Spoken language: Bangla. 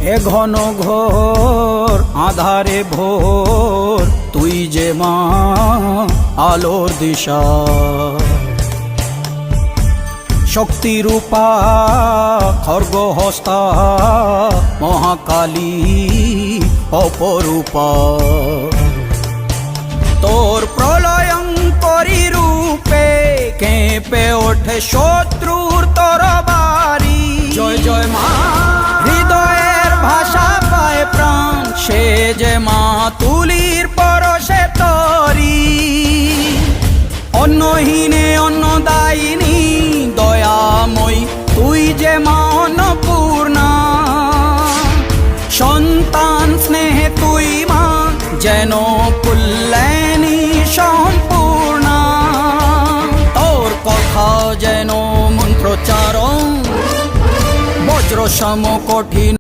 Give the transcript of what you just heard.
এ ঘন ঘোর আধারে ভোর তুই যে মা আলোর দিশা, শক্তিরূপা খর্গহস্তা মহাকালী অপরূপা। তোর প্রলয়ঙ্করী রূপে কেঁপে ওঠে শত্রুর তরবারি। জয় জয় মা, হৃদয়ের ভাষা পায় প্রাণ, সে যে মা তুলির পরশে তরি। অন্নহীনে অন্নদায়িনী দয়াময়ী, তুই যে মা অন্নপূর্ণা। সন্তান স্নেহে তুই মা যেন কল্যাণী সম্পূর্ণা। তোর কথা যেন মন্ত্রোচ্চারণ, বজ্র সম কঠিন।